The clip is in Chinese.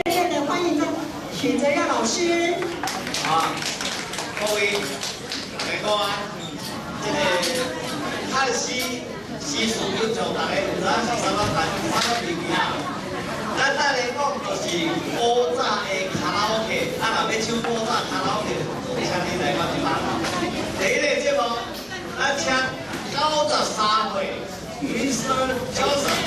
热烈的欢迎许泽耀老师。啊，各位来讲啊，这个汉诗诗词吟唱，大家有哪是什么看什么物件？咱等下讲就是古早的卡拉 OK， 啊，若要唱古早卡拉 OK， 请你来我这边。第一个节目，咱请93岁Mr. Joseph。